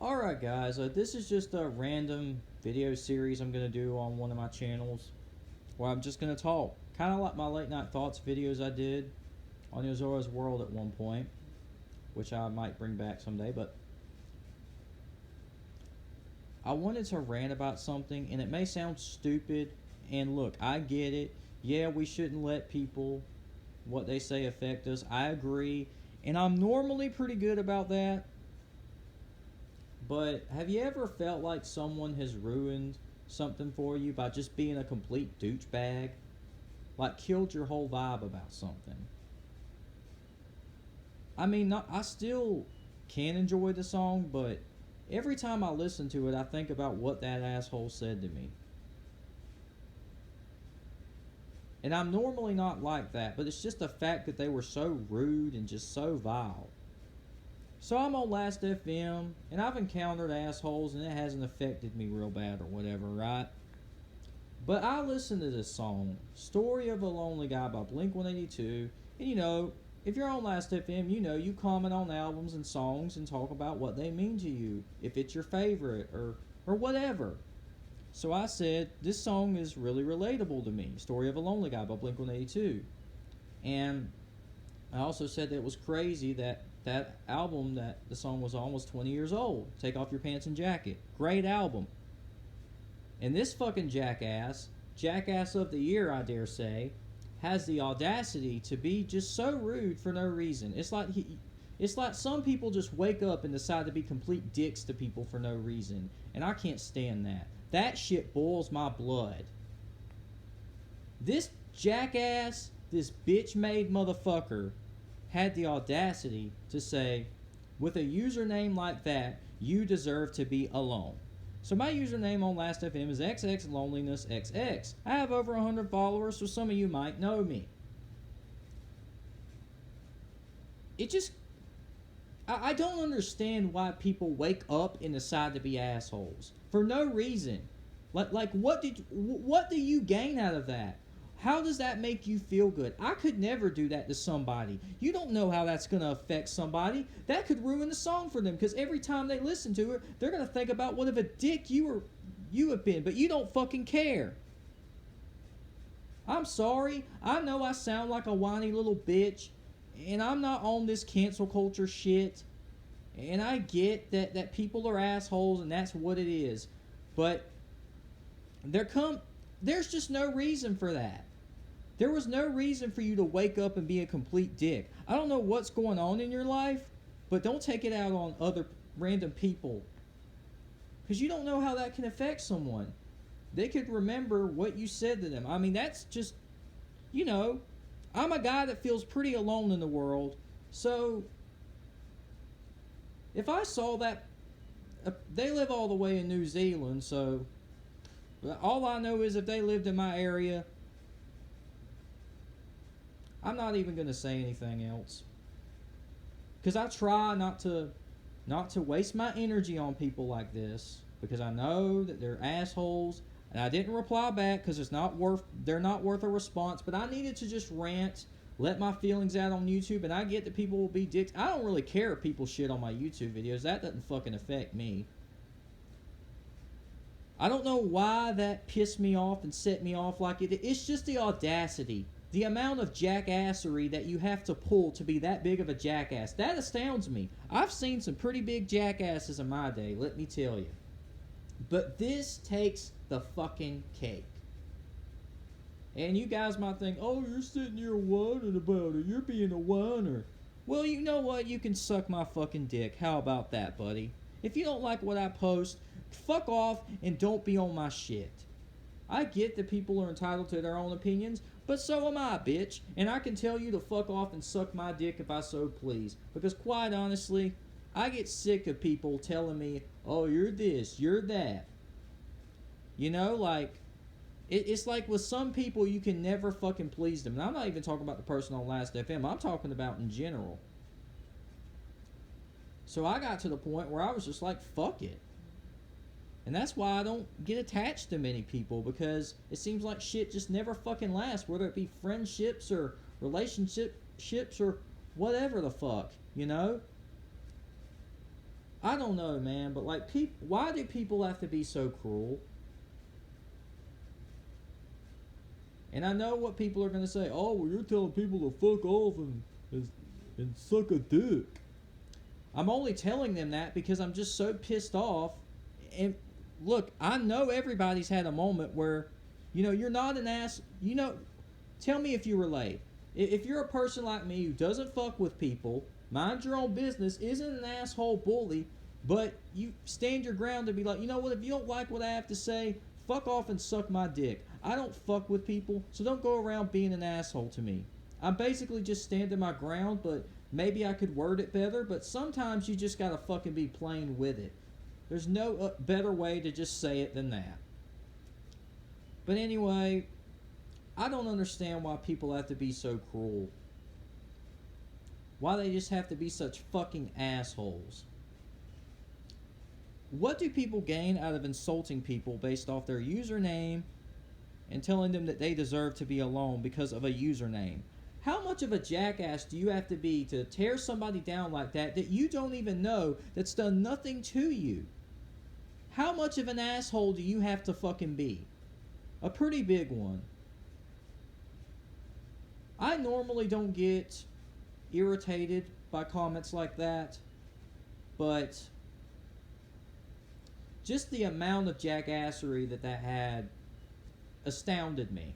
Alright guys, this is just a random video series I'm going to do on one of my channels where I'm just going to talk. Kind of like my late night thoughts videos I did on Yozora's World at one point, which I might bring back someday, but I wanted to rant about something, and it may sound stupid, and look, I get it. Yeah, we shouldn't let people, what they say, affect us. I agree, and I'm normally pretty good about that. But have you ever felt like someone has ruined something for you by just being a complete douchebag? Like killed your whole vibe about something? I mean, I still can enjoy the song, but every time I listen to it, I think about what that asshole said to me. And I'm normally not like that, but it's just the fact that they were so rude and just so vile. So I'm on Last FM, and I've encountered assholes, and it hasn't affected me real bad or whatever, right? But I listened to this song, Story of a Lonely Guy by Blink-182, and you know, if you're on Last FM, you know you comment on albums and songs and talk about what they mean to you, if it's your favorite, or whatever. So I said, this song is really relatable to me, Story of a Lonely Guy by Blink-182. And I also said that it was crazy that album that the song was on was 20 years old. Take Off Your Pants and Jacket. Great album. And this fucking jackass of the year, I dare say, has the audacity to be just so rude for no reason. It's like some people just wake up and decide to be complete dicks to people for no reason. And I can't stand that. That shit boils my blood. This jackass, this bitch-made motherfucker, had the audacity to say, with a username like that, you deserve to be alone. So my username on Last.fm is XXLonelinessXX. I have over 100 followers, so some of you might know me. It just... I don't understand why people wake up and decide to be assholes. For no reason. Like what do you gain out of that? How does that make you feel good? I could never do that to somebody. You don't know how that's going to affect somebody. That could ruin the song for them, because every time they listen to it, they're going to think about what of a dick you have been, but you don't fucking care. I'm sorry. I know I sound like a whiny little bitch, and I'm not on this cancel culture shit, and I get that people are assholes, and that's what it is. But there's just no reason for that. There was no reason for you to wake up and be a complete dick. I don't know what's going on in your life, but don't take it out on other random people, because you don't know how that can affect someone. They could remember what you said to them. I mean, that's just, you know, I'm a guy that feels pretty alone in the world, so if I saw that, they live all the way in New Zealand, so all I know is if they lived in my area, I'm not even going to say anything else. Because I try not to waste my energy on people like this, because I know that they're assholes, and I didn't reply back because they're not worth a response, but I needed to just rant, let my feelings out on YouTube, and I get that people will be dicks. I don't really care if people shit on my YouTube videos. That doesn't fucking affect me. I don't know why that pissed me off and set me off like it. It's just the audacity. The amount of jackassery that you have to pull to be that big of a jackass. That astounds me. I've seen some pretty big jackasses in my day, let me tell you. But this takes the fucking cake. And you guys might think, oh, you're sitting here whining about it. You're being a whiner. Well, you know what? You can suck my fucking dick. How about that, buddy? If you don't like what I post, fuck off and don't be on my shit. I get that people are entitled to their own opinions, but so am I, bitch. And I can tell you to fuck off and suck my dick if I so please. Because quite honestly, I get sick of people telling me, oh, you're this, you're that. You know, like, it's like with some people you can never fucking please them. And I'm not even talking about the person on Last FM. I'm talking about in general. So I got to the point where I was just like, fuck it. And that's why I don't get attached to many people, because it seems like shit just never fucking lasts, whether it be friendships or relationships or whatever the fuck, you know? I don't know, man, but like, why do people have to be so cruel? And I know what people are going to say. Oh, well, you're telling people to fuck off and suck a dick. I'm only telling them that because I'm just so pissed off. And look, I know everybody's had a moment where, you're not an ass. Tell me if you relate. If you're a person like me who doesn't fuck with people, mind your own business, isn't an asshole bully, but you stand your ground to be like, you know what, if you don't like what I have to say, fuck off and suck my dick. I don't fuck with people, so don't go around being an asshole to me. I'm basically just standing my ground, but maybe I could word it better, but sometimes you just gotta fucking be plain with it. There's no better way to just say it than that. But anyway, I don't understand why people have to be so cruel. Why they just have to be such fucking assholes. What do people gain out of insulting people based off their username and telling them that they deserve to be alone because of a username? How much of a jackass do you have to be to tear somebody down like that you don't even know, that's done nothing to you? How much of an asshole do you have to fucking be? A pretty big one. I normally don't get irritated by comments like that, but just the amount of jackassery that had astounded me.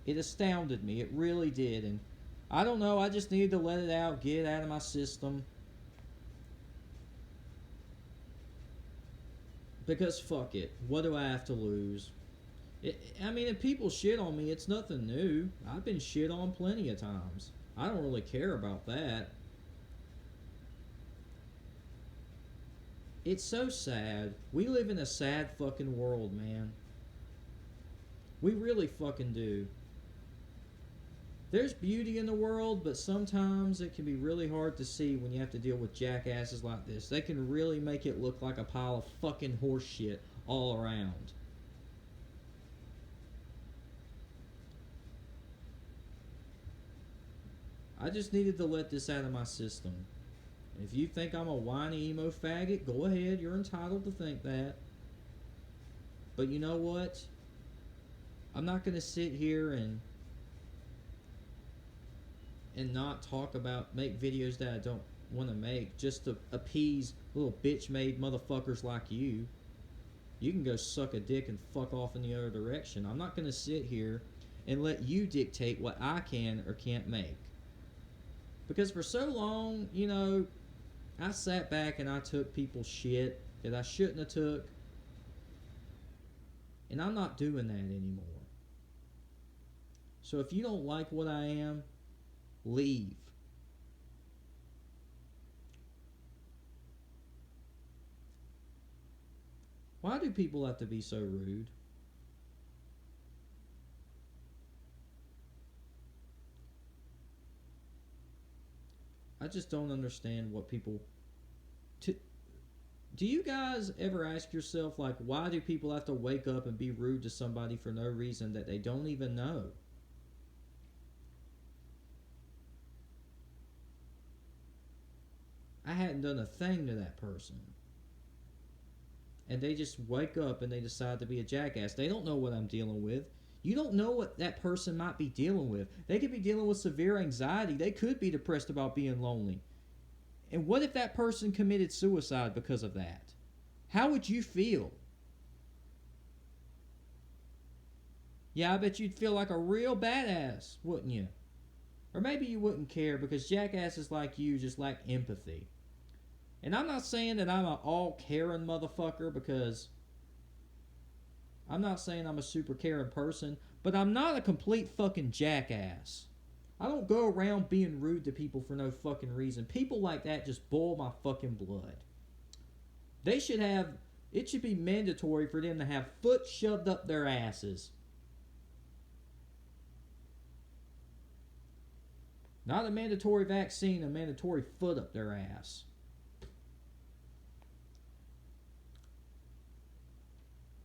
It astounded me. It really did. And I don't know, I just needed to let it out, get it out of my system. Because fuck it. What do I have to lose? If people shit on me, it's nothing new. I've been shit on plenty of times. I don't really care about that. It's so sad. We live in a sad fucking world, man. We really fucking do. There's beauty in the world, but sometimes it can be really hard to see when you have to deal with jackasses like this. They can really make it look like a pile of fucking horse shit all around. I just needed to let this out of my system. If you think I'm a whiny emo faggot, go ahead, you're entitled to think that. But you know what? I'm not going to sit here and not talk about, make videos that I don't want to make just to appease little bitch-made motherfuckers like you. You can go suck a dick and fuck off in the other direction. I'm not going to sit here and let you dictate what I can or can't make. Because for so long, I sat back and I took people's shit that I shouldn't have took. And I'm not doing that anymore. So if you don't like what I am, leave. Why do people have to be so rude? I just don't understand what people... Do you guys ever ask yourself, like, why do people have to wake up and be rude to somebody for no reason that they don't even know? I hadn't done a thing to that person. And they just wake up and they decide to be a jackass. They don't know what I'm dealing with. You don't know what that person might be dealing with. They could be dealing with severe anxiety. They could be depressed about being lonely. And what if that person committed suicide because of that? How would you feel? Yeah, I bet you'd feel like a real badass, wouldn't you? Or maybe you wouldn't care because jackasses like you just lack empathy. And I'm not saying that I'm an all-caring motherfucker, because I'm not saying I'm a super caring person, but I'm not a complete fucking jackass. I don't go around being rude to people for no fucking reason. People like that just boil my fucking blood. It should be mandatory for them to have foot shoved up their asses. Not a mandatory vaccine, a mandatory foot up their ass.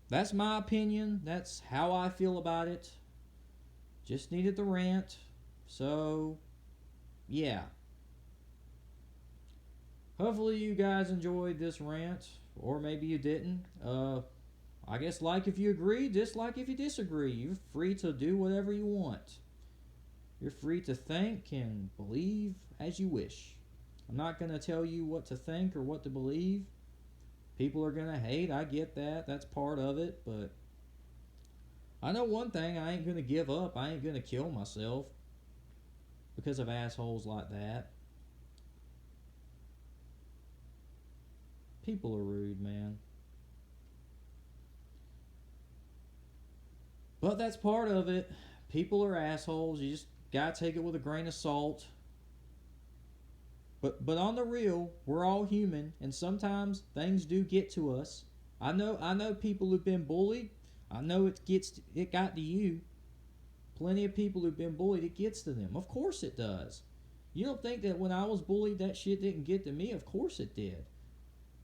That's my opinion. That's how I feel about it. Just needed the rant. So, yeah. hopefully you guys enjoyed this rant, or maybe you didn't. I guess like if you agree, dislike if you disagree. You're free to do whatever you want. You're free to think and believe as you wish. I'm not going to tell you what to think or what to believe. People are going to hate. I get that. That's part of it. But I know one thing. I ain't going to give up. I ain't going to kill myself because of assholes like that. People are rude, man. But that's part of it. People are assholes. You just gotta take it with a grain of salt. But on the real, we're all human, and sometimes things do get to us. I know people who've been bullied. I know it got to you. Plenty of people who've been bullied, it gets to them. Of course it does. You don't think that when I was bullied that shit didn't get to me? Of course it did.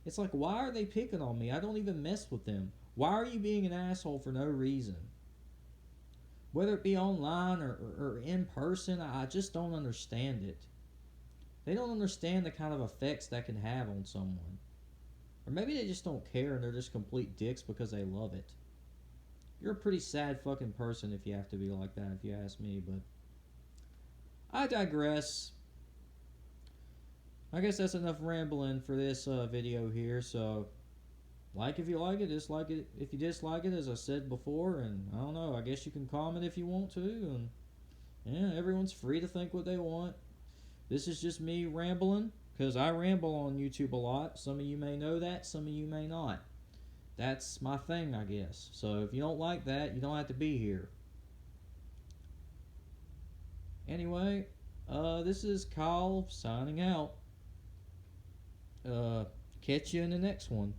It's like, why are they picking on me? I don't even mess with them. Why are you being an asshole for no reason? Whether it be online or in person, I just don't understand it. They don't understand the kind of effects that can have on someone. Or maybe they just don't care and they're just complete dicks because they love it. You're a pretty sad fucking person if you have to be like that, if you ask me, but I digress. I guess that's enough rambling for this video here, so like if you like it, dislike it if you dislike it, as I said before, and I don't know, I guess you can comment if you want to, and yeah, everyone's free to think what they want. This is just me rambling, because I ramble on YouTube a lot. Some of you may know that, some of you may not. That's my thing, I guess. So if you don't like that, you don't have to be here. Anyway, this is Kyle signing out. Catch you in the next one.